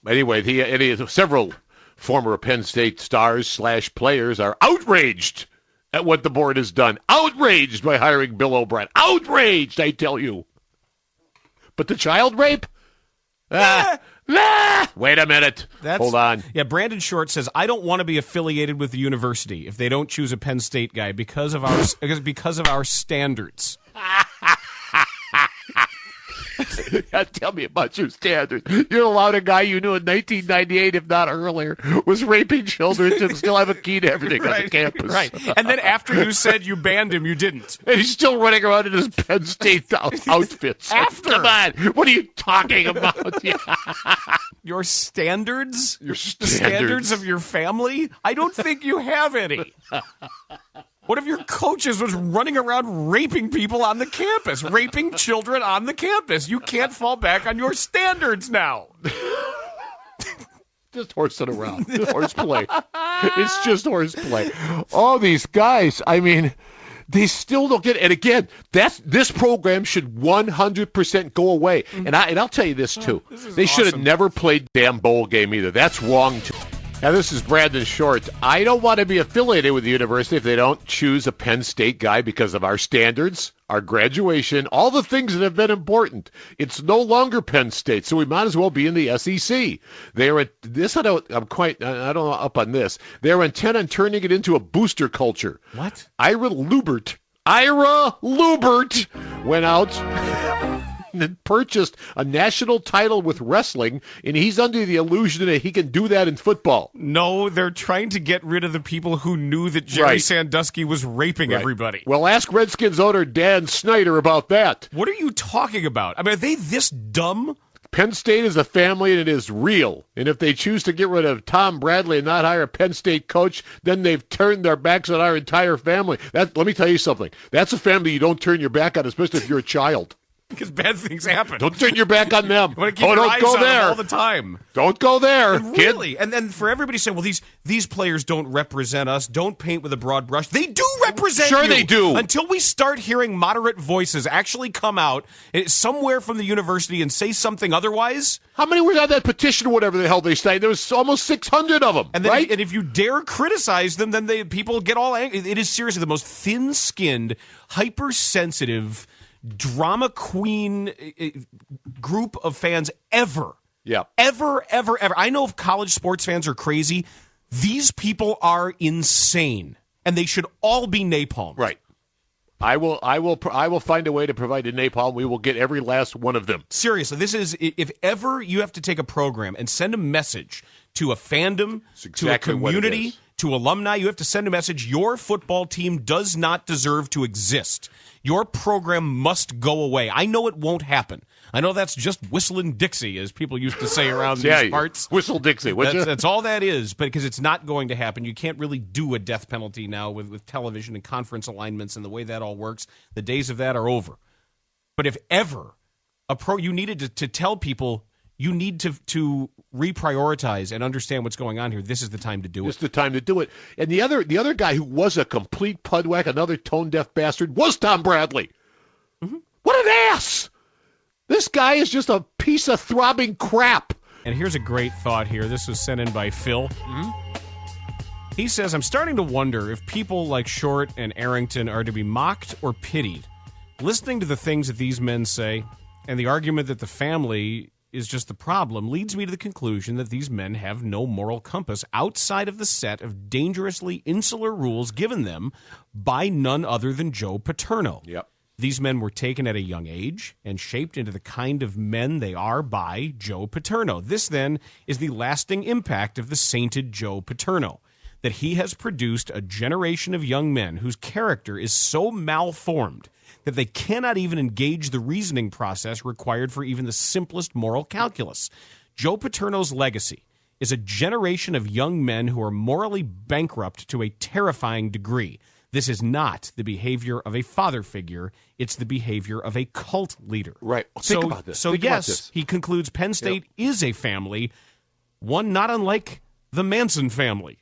Anyway, several former Penn State stars / players are outraged at what the board has done. Outraged by hiring Bill O'Brien. Outraged, I tell you. But the child rape? Wait a minute. Hold on. Yeah, Brandon Short says, I don't want to be affiliated with the university if they don't choose a Penn State guy because of our standards. Tell me about your standards. You allowed a guy you knew in 1998, if not earlier, was raping children and still have a key to everything on the campus. Right. And then after you said you banned him, you didn't. And he's still running around in his Penn State outfits. After. Come on. What are you talking about? Your standards? The standards of your family? I don't think you have any. What if your coaches was running around raping people on the campus, raping children on the campus? You can't fall back on your standards now. Just horsing around. Horseplay. It's just horseplay. All these guys, I mean, they still don't get it. And again, this program should 100% go away. Mm-hmm. And I'll tell you this, too. They should have never played damn bowl game either. That's wrong, too. Now, this is Brandon Short. I don't want to be affiliated with the university if they don't choose a Penn State guy because of our standards, our graduation, all the things that have been important. It's no longer Penn State, so we might as well be in the SEC. They're I don't know up on this. They're intent on turning it into a booster culture. What? Ira Lubert went out and purchased a national title with wrestling, and he's under the illusion that he can do that in football. No, they're trying to get rid of the people who knew that Jerry Sandusky was raping everybody. Well, ask Redskins owner Dan Snyder about that. What are you talking about? I mean, are they this dumb? Penn State is a family, and it is real. And if they choose to get rid of Tom Bradley and not hire a Penn State coach, then they've turned their backs on our entire family. Let me tell you something. That's a family you don't turn your back on, especially if you're a child. Because bad things happen. Don't turn your back on them. You want to keep your eyes go on there them all the time. Don't go there, kid. Really? And then for everybody saying, well, these players don't represent us, don't paint with a broad brush. They do represent you. Sure they do. Until we start hearing moderate voices actually come out somewhere from the university and say something otherwise. How many were on that petition or whatever the hell they say? There was almost 600 of them, and then, right? And if you dare criticize them, then people get all angry. It is seriously the most thin-skinned, hypersensitive, drama queen group of fans ever. Yeah. Ever. I know if college sports fans are crazy, these people are insane, and they should all be napalmed. Right. I will find a way to provide a napalm. We will get every last one of them. Seriously, this is, if ever you have to take a program and send a message to a fandom, to a community, to alumni, you have to send a message. Your football team does not deserve to exist. Your program must go away. I know it won't happen. I know that's just whistling Dixie, as people used to say around these parts. Whistle Dixie, would you? That's all that is, but because it's not going to happen. You can't really do a death penalty now with television and conference alignments and the way that all works. The days of that are over. But if ever you needed to tell people, you need to reprioritize and understand what's going on here. This is the time to do it. This is the time to do it. And the other guy who was a complete pudwack, another tone-deaf bastard, was Tom Bradley. Mm-hmm. What an ass! This guy is just a piece of throbbing crap. And here's a great thought here. This was sent in by Phil. Mm-hmm. He says, I'm starting to wonder if people like Short and Arrington are to be mocked or pitied. Listening to the things that these men say and the argument that the family is just the problem leads me to the conclusion that these men have no moral compass outside of the set of dangerously insular rules given them by none other than Joe Paterno. Yep. These men were taken at a young age and shaped into the kind of men they are by Joe Paterno. This, then, is the lasting impact of the sainted Joe Paterno, that he has produced a generation of young men whose character is so malformed that they cannot even engage the reasoning process required for even the simplest moral calculus. Joe Paterno's legacy is a generation of young men who are morally bankrupt to a terrifying degree. This is not the behavior of a father figure. It's the behavior of a cult leader. Right. Think about this. So yes, he concludes Penn State is a family, one not unlike the Manson family.